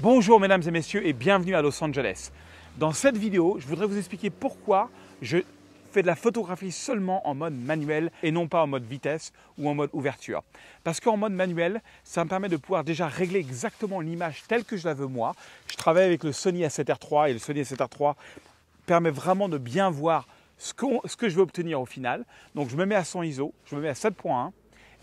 Bonjour mesdames et messieurs et bienvenue à Los Angeles. Dans cette vidéo, je voudrais vous expliquer pourquoi je fais de la photographie seulement en mode manuel et non pas en mode vitesse ou en mode ouverture. Parce qu'en mode manuel, ça me permet de pouvoir déjà régler exactement l'image telle que je la veux moi. Je travaille avec le Sony A7R III et le Sony A7R III permet vraiment de bien voir ce que je veux obtenir au final. Donc je me mets à 100 ISO, je me mets à 7.1.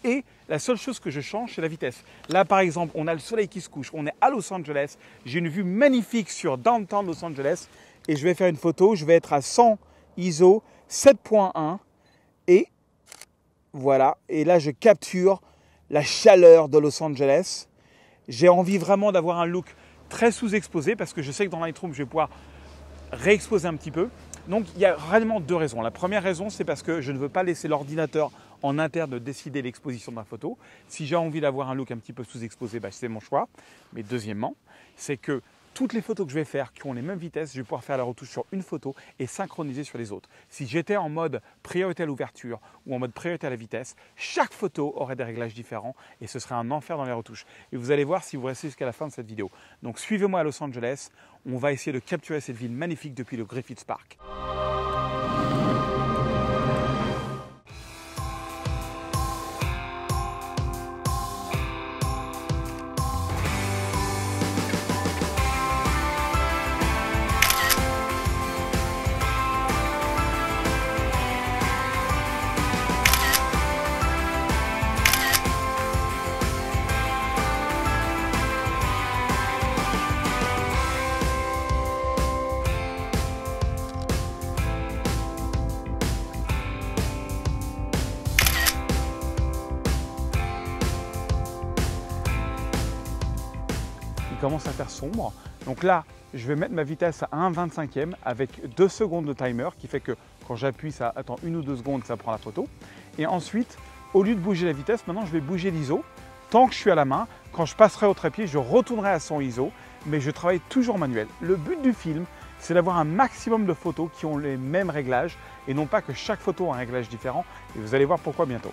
Et la seule chose que je change, c'est la vitesse. Là, par exemple, on a le soleil qui se couche. On est à Los Angeles. J'ai une vue magnifique sur downtown Los Angeles. Et je vais faire une photo. Je vais être à 100 ISO, 7.1. Et voilà. Et là, je capture la chaleur de Los Angeles. J'ai envie vraiment d'avoir un look très sous-exposé parce que je sais que dans Lightroom, je vais pouvoir réexposer un petit peu. Donc, il y a réellement deux raisons. La première raison, c'est parce que je ne veux pas laisser l'ordinateur en interne décider l'exposition de ma photo. Si j'ai envie d'avoir un look un petit peu sous-exposé, c'est mon choix. Mais deuxièmement, c'est que toutes les photos que je vais faire qui ont les mêmes vitesses, je vais pouvoir faire la retouche sur une photo et synchroniser sur les autres. Si j'étais en mode priorité à l'ouverture ou en mode priorité à la vitesse, chaque photo aurait des réglages différents et ce serait un enfer dans les retouches. Et vous allez voir si vous restez jusqu'à la fin de cette vidéo. Donc suivez-moi à Los Angeles, on va essayer de capturer cette ville magnifique depuis le Griffith Park. Commence à faire sombre. Donc là, je vais mettre ma vitesse à 1/25e avec 2 secondes de timer qui fait que quand j'appuie, ça attend 1 ou 2 secondes, ça prend la photo. Et ensuite, au lieu de bouger la vitesse, maintenant je vais bouger l'ISO tant que je suis à la main. Quand je passerai au trépied, je retournerai à 100 ISO, mais je travaille toujours manuel. Le but du film, c'est d'avoir un maximum de photos qui ont les mêmes réglages et non pas que chaque photo a un réglage différent. Et vous allez voir pourquoi bientôt.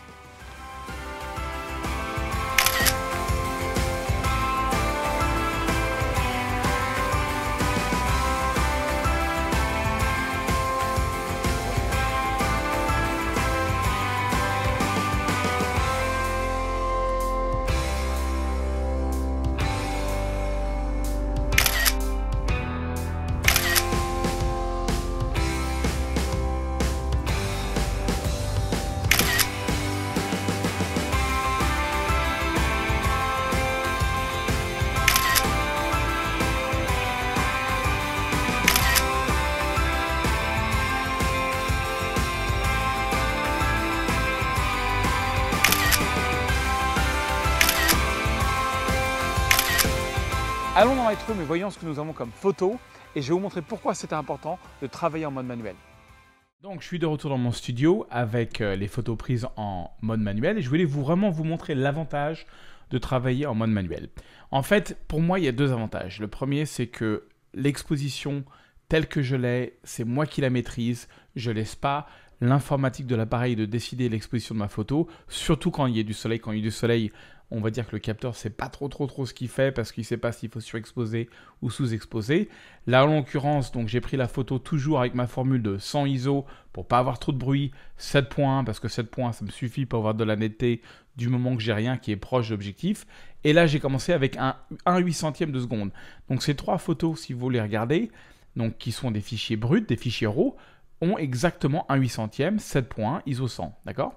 Allons dans Lightroom et voyons ce que nous avons comme photo et je vais vous montrer pourquoi c'était important de travailler en mode manuel. Donc je suis de retour dans mon studio avec les photos prises en mode manuel et je voulais vraiment vous montrer l'avantage de travailler en mode manuel. En fait, pour moi, il y a deux avantages. Le premier, c'est que l'exposition telle que je l'ai, c'est moi qui la maîtrise, je ne laisse pas l'informatique de l'appareil de décider l'exposition de ma photo, surtout quand il y a du soleil. Quand il y a du soleil, on va dire que le capteur ne sait pas trop ce qu'il fait parce qu'il ne sait pas s'il faut surexposer ou sous-exposer. Là, en l'occurrence, donc j'ai pris la photo toujours avec ma formule de 100 ISO pour ne pas avoir trop de bruit, 7.1 parce que 7.1 ça me suffit pour avoir de la netteté du moment que j'ai rien qui est proche de l'objectif. Et là, j'ai commencé avec un 1/800e de seconde. Donc ces trois photos, si vous les regardez, donc qui sont des fichiers bruts, des fichiers RAW, ont exactement 1/800e, 7.1, ISO 100, d'accord ?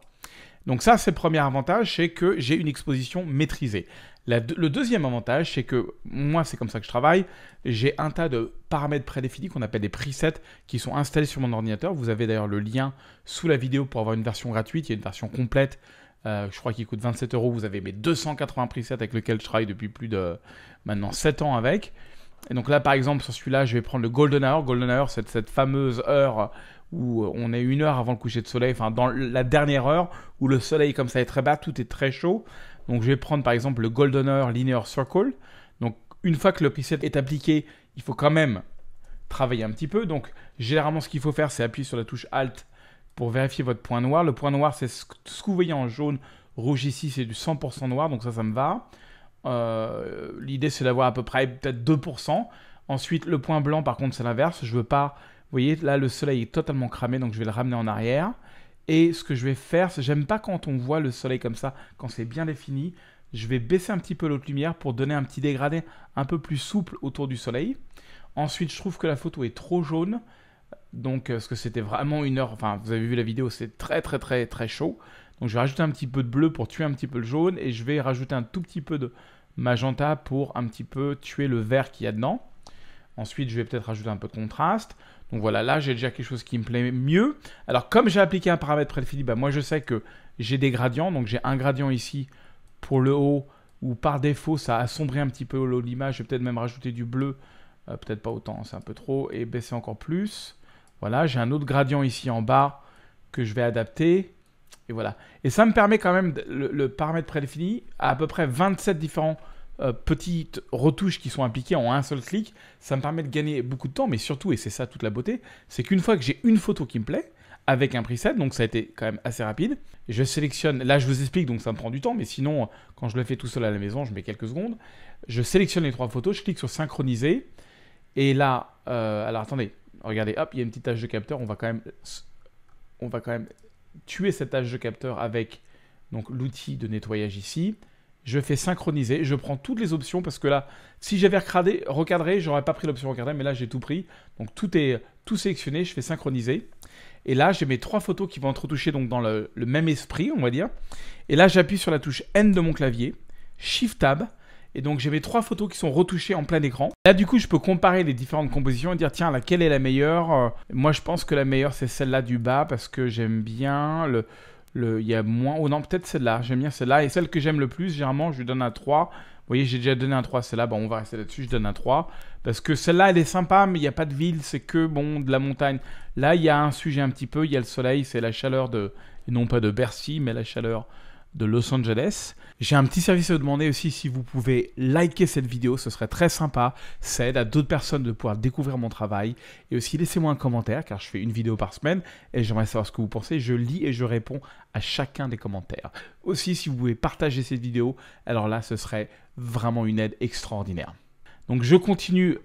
Donc ça, c'est le premier avantage, c'est que j'ai une exposition maîtrisée. Le deuxième avantage, c'est que moi, c'est comme ça que je travaille. J'ai un tas de paramètres prédéfinis qu'on appelle des presets qui sont installés sur mon ordinateur. Vous avez d'ailleurs le lien sous la vidéo pour avoir une version gratuite. Il y a une version complète, je crois qu'il coûte 27 €. Vous avez mes 280 presets avec lesquels je travaille depuis plus de maintenant 7 ans avec. Et donc là, par exemple, sur celui-là, je vais prendre le Golden Hour. Golden Hour, c'est cette fameuse heure où on est 1 heure avant le coucher de soleil, enfin dans la dernière heure où le soleil comme ça est très bas, tout est très chaud. Donc je vais prendre par exemple le Golden Hour Linear Circle. Donc une fois que le preset est appliqué, il faut quand même travailler un petit peu. Donc généralement ce qu'il faut faire, c'est appuyer sur la touche Alt pour vérifier votre point noir. Le point noir, c'est ce que vous voyez en jaune, rouge ici, c'est du 100% noir, donc ça me va. L'idée, c'est d'avoir à peu près peut-être 2%. Ensuite, le point blanc, par contre, c'est l'inverse. Je veux pas... Vous voyez, là, le soleil est totalement cramé, donc je vais le ramener en arrière. Et ce que je vais faire, c'est j'aime pas quand on voit le soleil comme ça, quand c'est bien défini. Je vais baisser un petit peu l'autre lumière pour donner un petit dégradé un peu plus souple autour du soleil. Ensuite, je trouve que la photo est trop jaune. Donc, parce que c'était vraiment une heure... Enfin, vous avez vu la vidéo, c'est très, très, très, très chaud. Donc, je vais rajouter un petit peu de bleu pour tuer un petit peu le jaune. Et je vais rajouter un tout petit peu de magenta pour un petit peu tuer le vert qu'il y a dedans. Ensuite, je vais peut-être rajouter un peu de contraste. Donc voilà, là, j'ai déjà quelque chose qui me plaît mieux. Alors, comme j'ai appliqué un paramètre prédéfini, bah, moi, je sais que j'ai des gradients. Donc, j'ai un gradient ici pour le haut, où par défaut, ça assombrit un petit peu le haut de l'image. Je vais peut-être même rajouter du bleu. Peut-être pas autant, c'est un peu trop. Et baisser encore plus. Voilà, j'ai un autre gradient ici en bas que je vais adapter. Et voilà. Et ça me permet quand même, le paramètre prédéfini, à peu près 27 différents petites retouches qui sont appliquées en un seul clic. Ça me permet de gagner beaucoup de temps, mais surtout, et c'est ça toute la beauté, c'est qu'une fois que j'ai une photo qui me plaît, avec un preset, donc ça a été quand même assez rapide, je sélectionne, là je vous explique, donc ça me prend du temps, mais sinon, quand je le fais tout seul à la maison, je mets quelques secondes. Je sélectionne les 3 photos, je clique sur synchroniser, et là, alors attendez, regardez, hop, il y a une petite tâche de capteur, on va quand même tuer cette tâche de capteur avec donc l'outil de nettoyage ici. Je fais synchroniser, je prends toutes les options parce que là, si j'avais recadré, j'aurais pas pris l'option recadrer, mais là j'ai tout pris. Donc tout sélectionné, je fais synchroniser. Et là, j'ai mes 3 photos qui vont être retouchées donc dans le même esprit, on va dire. Et là, j'appuie sur la touche N de mon clavier, Shift Tab. Et donc j'ai mes 3 photos qui sont retouchées en plein écran. Là, du coup, je peux comparer les différentes compositions et dire, tiens, laquelle est la meilleure? Moi, je pense que la meilleure, c'est celle-là du bas parce que j'aime bien il y a moins... Oh non, peut-être celle-là. J'aime bien celle-là. Et celle que j'aime le plus, généralement, je lui donne un 3. Vous voyez, j'ai déjà donné un 3 à celle-là. Bon, on va rester là-dessus. Je donne un 3. Parce que celle-là, elle est sympa, mais il n'y a pas de ville. C'est que, bon, de la montagne. Là, il y a un sujet un petit peu. Il y a le soleil. C'est la chaleur non pas de Bercy, mais la chaleur de Los Angeles. J'ai un petit service à vous demander aussi si vous pouvez liker cette vidéo, ce serait très sympa. Ça aide à d'autres personnes de pouvoir découvrir mon travail. Et aussi laissez-moi un commentaire car je fais une vidéo par semaine et j'aimerais savoir ce que vous pensez. Je lis et je réponds à chacun des commentaires. Aussi, si vous pouvez partager cette vidéo, alors là, ce serait vraiment une aide extraordinaire. Donc je continue,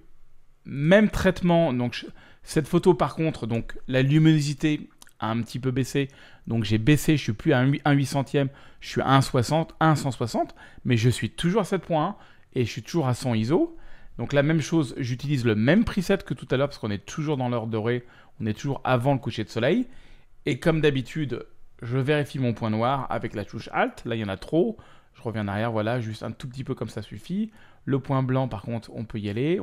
même traitement. Donc cette photo par contre, donc la luminosité a un petit peu baissé. Donc j'ai baissé, je suis plus à 1/800e, je suis à 1,60, 1,160, mais je suis toujours à 7.1 et je suis toujours à 100 ISO. Donc la même chose, j'utilise le même preset que tout à l'heure parce qu'on est toujours dans l'heure dorée, on est toujours avant le coucher de soleil. Et comme d'habitude, je vérifie mon point noir avec la touche Alt. Là, il y en a trop. Je reviens en arrière, voilà, juste un tout petit peu comme ça suffit. Le point blanc, par contre, on peut y aller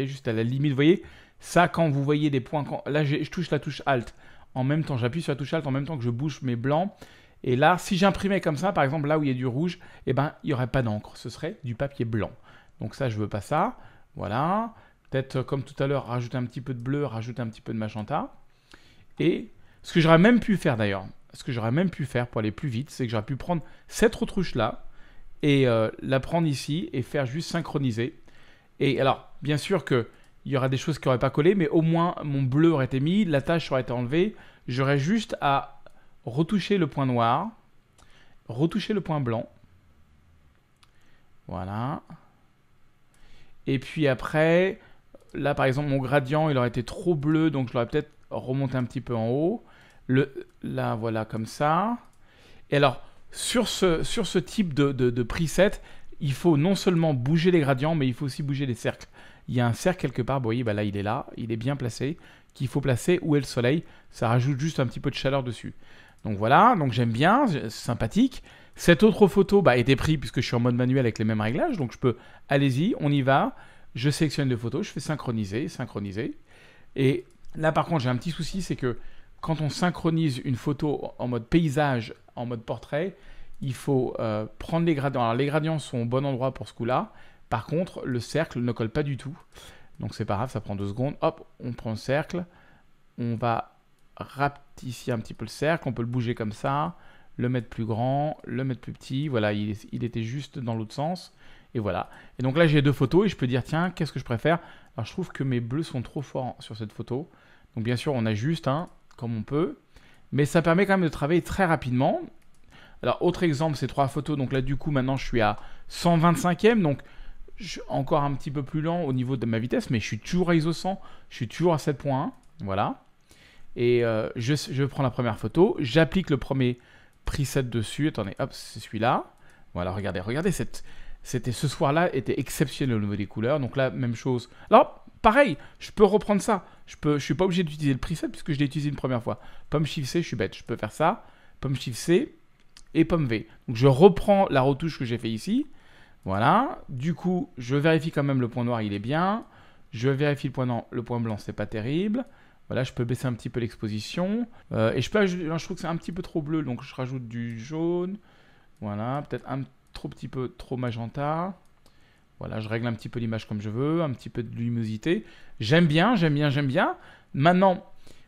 juste à la limite. Vous voyez, ça, quand vous voyez des points... Là, je touche la touche Alt. En même temps, j'appuie sur la touche Alt en même temps que je bouge mes blancs. Et là, si j'imprimais comme ça, par exemple, là où il y a du rouge, eh ben, il n'y aurait pas d'encre. Ce serait du papier blanc. Donc ça, je veux pas ça. Voilà. Peut-être, comme tout à l'heure, rajouter un petit peu de bleu, rajouter un petit peu de magenta. Et ce que j'aurais même pu faire d'ailleurs, pour aller plus vite, c'est que j'aurais pu prendre cette retouche-là et la prendre ici et faire juste synchroniser. Et alors, bien sûr que il y aura des choses qui n'auraient pas collé, mais au moins mon bleu aurait été mis, la tâche aurait été enlevée. J'aurais juste à retoucher le point noir, retoucher le point blanc. Voilà. Et puis après, là par exemple, mon gradient, il aurait été trop bleu, donc je l'aurais peut-être remonté un petit peu en haut. Là, voilà, comme ça. Et alors, sur ce type de preset, il faut non seulement bouger les gradients, mais il faut aussi bouger les cercles. Il y a un cercle quelque part, vous voyez, bah là il est là, il est bien placé, qu'il faut placer où est le soleil. Ça rajoute juste un petit peu de chaleur dessus. Donc voilà, donc j'aime bien, c'est sympathique. Cette autre photo était prise puisque je suis en mode manuel avec les mêmes réglages, donc je peux, allez-y, on y va. Je sélectionne les photos, je fais synchroniser. Et là par contre j'ai un petit souci, c'est que quand on synchronise une photo en mode paysage, en mode portrait, il faut prendre les gradients. Alors les gradients sont au bon endroit pour ce coup-là. Par contre, le cercle ne colle pas du tout. Donc c'est pas grave, ça prend 2 secondes. Hop, on prend le cercle. On va rapetisser un petit peu le cercle. On peut le bouger comme ça. Le mettre plus grand, le mettre plus petit. Voilà, il était juste dans l'autre sens. Et voilà. Et donc là, j'ai 2 photos et je peux dire, tiens, qu'est-ce que je préfère? Alors je trouve que mes bleus sont trop forts sur cette photo. Donc bien sûr, on ajuste comme on peut. Mais ça permet quand même de travailler très rapidement. Alors, autre exemple, ces 3 photos. Donc là, du coup, maintenant, je suis à 125e, donc encore un petit peu plus lent au niveau de ma vitesse, mais je suis toujours à ISO 100, je suis toujours à 7.1, voilà. Et je prends la première photo, j'applique le premier preset dessus, attendez, hop, c'est celui-là. Voilà, regardez, ce soir-là était exceptionnel au niveau des couleurs, donc là, même chose. Alors, pareil, je peux reprendre ça, je suis pas obligé d'utiliser le preset puisque je l'ai utilisé une première fois. Pomme Shift C, je suis bête, je peux faire ça, Pomme Shift C et Pomme V. Donc je reprends la retouche que j'ai fait ici, voilà, du coup, je vérifie quand même le point noir, il est bien, je vérifie le point blanc, c'est pas terrible. Voilà, je peux baisser un petit peu l'exposition. Et je trouve que c'est un petit peu trop bleu, donc je rajoute du jaune. Voilà, peut-être un petit peu trop magenta. Voilà, je règle un petit peu l'image comme je veux, un petit peu de luminosité. J'aime bien. Maintenant,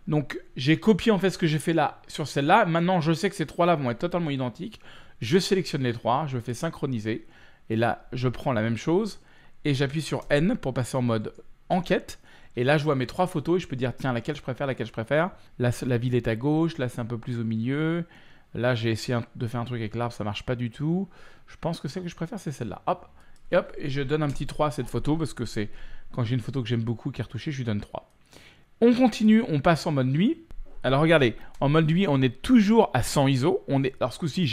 donc j'ai copié en fait ce que j'ai fait là sur celle-là. Maintenant, je sais que ces trois-là vont être totalement identiques. Je sélectionne les trois, je fais synchroniser. Et là, je prends la même chose et j'appuie sur N pour passer en mode enquête. Et là, je vois mes trois photos et je peux dire, tiens, laquelle je préfère. Là, la ville est à gauche. Là, c'est un peu plus au milieu. Là, j'ai essayé de faire un truc avec l'arbre, ça marche pas du tout. Je pense que celle que je préfère, c'est celle-là. Hop, et je donne un petit 3 à cette photo parce que c'est quand j'ai une photo que j'aime beaucoup qui est retouchée, je lui donne 3. On continue, on passe en mode nuit. Alors, regardez, en mode nuit, on est toujours à 100 ISO. Alors, ce coup-ci,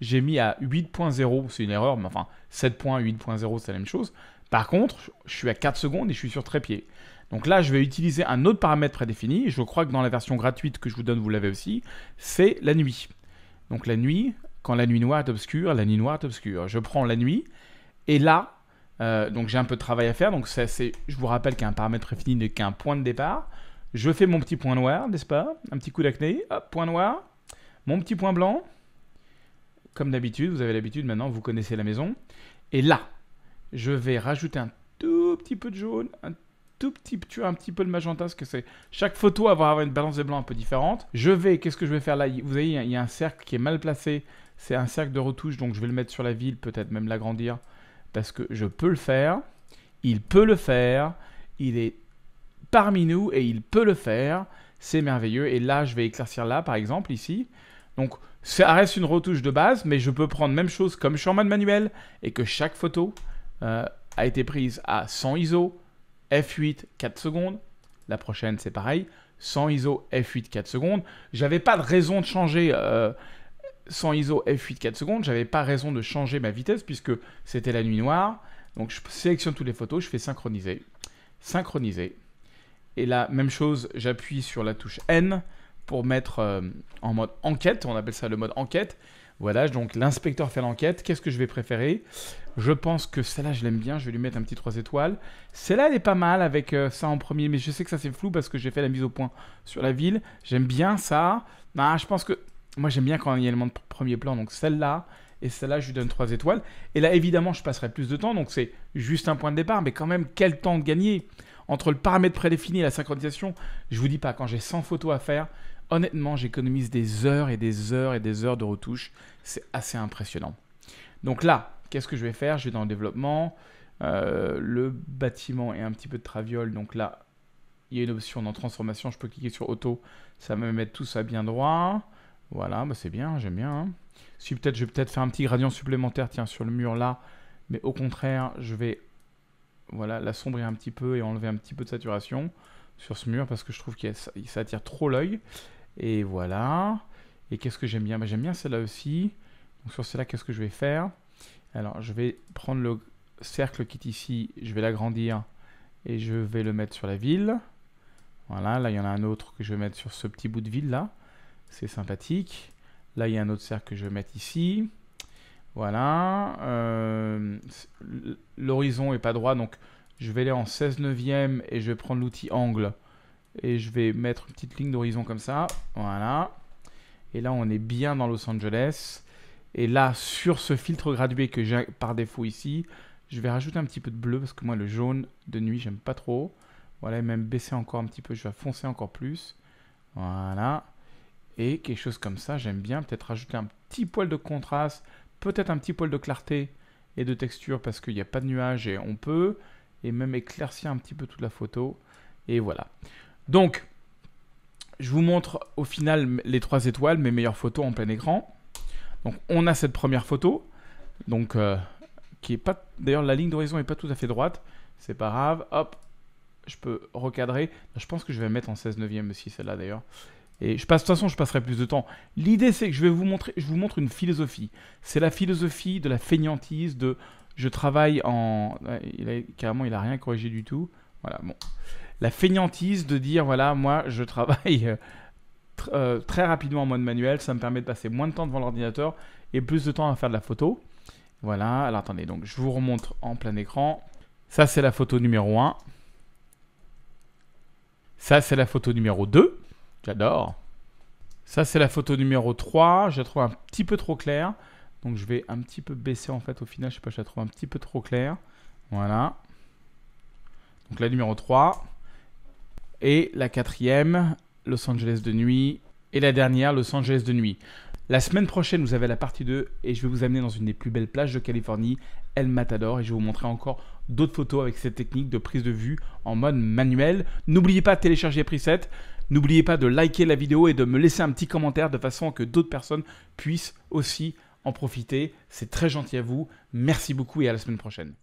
j'ai mis à 8.0, c'est une erreur, mais enfin, 7.8.0, c'est la même chose. Par contre, je suis à 4 secondes et je suis sur trépied. Donc là, je vais utiliser un autre paramètre prédéfini. Je crois que dans la version gratuite que je vous donne, vous l'avez aussi. C'est la nuit. Donc la nuit, quand la nuit noire est obscure, la nuit noire est obscure. Je prends la nuit. Et là, donc j'ai un peu de travail à faire. Donc je vous rappelle qu'un paramètre prédéfini n'est qu'un point de départ. Je fais mon petit point noir, n'est-ce pas? Un petit coup d'acné. Hop, point noir. Mon petit point blanc. Comme d'habitude, vous avez l'habitude maintenant, vous connaissez la maison. Et là, je vais rajouter un tout petit peu de jaune, un petit peu de magenta, parce que chaque photo va avoir une balance de blanc un peu différente. Qu'est-ce que je vais faire là? Vous voyez, il y a un cercle qui est mal placé. C'est un cercle de retouche, donc je vais le mettre sur la ville, peut-être même l'agrandir, parce que je peux le faire. Il peut le faire. Il est parmi nous et il peut le faire. C'est merveilleux. Et là, je vais éclaircir là, par exemple, ici. Donc, ça reste une retouche de base, mais je peux prendre même chose comme je suis en mode manuel et que chaque photo a été prise à 100 ISO, F8, 4 secondes. La prochaine, c'est pareil, 100 ISO, F8, 4 secondes. J'avais pas de raison de changer 100 ISO, F8, 4 secondes. J'avais pas raison de changer ma vitesse puisque c'était la nuit noire. Donc, je sélectionne toutes les photos, je fais synchroniser. Synchroniser. Et là, même chose, j'appuie sur la touche N pour mettre en mode enquête. On appelle ça le mode enquête. Voilà, donc l'inspecteur fait l'enquête. Qu'est-ce que je vais préférer? Je pense que celle-là, je l'aime bien. Je vais lui mettre un petit 3 étoiles. Celle-là, elle est pas mal avec ça en premier. Mais je sais que ça, c'est flou parce que j'ai fait la mise au point sur la ville. J'aime bien ça. Ah, je pense que... Moi, j'aime bien quand il y a l'élément de premier plan. Donc celle-là et celle-là, je lui donne 3 étoiles. Et là, évidemment, je passerai plus de temps. Donc c'est juste un point de départ. Mais quand même, quel temps de gagner entre le paramètre prédéfini et la synchronisation. Je vous dis pas, quand j'ai 100 photos à faire... Honnêtement, j'économise des heures et des heures et des heures de retouche. C'est assez impressionnant. Donc là, qu'est-ce que je vais faire? Je vais dans le développement. Le bâtiment et un petit peu de traviole. Donc là, il y a une option dans transformation. Je peux cliquer sur auto. Ça va me mettre tout ça bien droit. Voilà, bah c'est bien, j'aime bien. Hein. Si je vais peut-être faire un petit gradient supplémentaire, tiens, sur le mur là. Mais au contraire, je vais l'assombrir un petit peu et enlever un petit peu de saturation sur ce mur parce que je trouve que ça attire trop l'œil. Et voilà. Et qu'est-ce que j'aime bien? J'aime bien celle-là aussi. Donc sur celle-là, qu'est-ce que je vais faire? Alors, je vais prendre le cercle qui est ici. Je vais l'agrandir. Et je vais le mettre sur la ville. Voilà. Là, il y en a un autre que je vais mettre sur ce petit bout de ville-là. C'est sympathique. Là, il y a un autre cercle que je vais mettre ici. Voilà. L'horizon n'est pas droit. Donc, je vais aller en 16 neuvième et je vais prendre l'outil angle. Et je vais mettre une petite ligne d'horizon comme ça. Voilà. Et là, on est bien dans Los Angeles. Et là, sur ce filtre gradué que j'ai par défaut ici, je vais rajouter un petit peu de bleu parce que moi, le jaune de nuit, j'aime pas trop. Voilà, et même baisser encore un petit peu. Je vais foncer encore plus. Voilà. Et quelque chose comme ça, j'aime bien. Peut-être rajouter un petit poil de contraste. Peut-être un petit poil de clarté et de texture parce qu'il n'y a pas de nuages et on peut. Et même éclaircir un petit peu toute la photo. Et voilà. Donc, je vous montre au final les 3 étoiles, mes meilleures photos en plein écran. Donc, on a cette première photo. Donc, qui est pas... D'ailleurs, la ligne d'horizon n'est pas tout à fait droite. C'est pas grave. Hop, je peux recadrer. Je pense que je vais mettre en 16/9 aussi, celle-là d'ailleurs. Et de toute façon, je passerai plus de temps. L'idée, c'est que je vous montre une philosophie. C'est la philosophie de la fainéantise, de je travaille en... Carrément, il n'a rien corrigé du tout. Voilà, bon. La fainéantise de dire, voilà, moi, je travaille très rapidement en mode manuel. Ça me permet de passer moins de temps devant l'ordinateur et plus de temps à faire de la photo. Voilà, alors attendez, donc je vous remontre en plein écran. Ça, c'est la photo numéro 1. Ça, c'est la photo numéro 2. J'adore. Ça, c'est la photo numéro 3. Je la trouve un petit peu trop claire. Donc, je vais un petit peu baisser en fait au final. Je sais pas, je la trouve un petit peu trop claire. Voilà. Donc, la numéro 3. Et la 4e, Los Angeles de nuit. Et la dernière, Los Angeles de nuit. La semaine prochaine, vous avez la partie 2 et je vais vous amener dans une des plus belles plages de Californie, El Matador, et je vais vous montrer encore d'autres photos avec cette technique de prise de vue en mode manuel. N'oubliez pas de télécharger les presets, n'oubliez pas de liker la vidéo et de me laisser un petit commentaire de façon que d'autres personnes puissent aussi en profiter. C'est très gentil à vous. Merci beaucoup et à la semaine prochaine.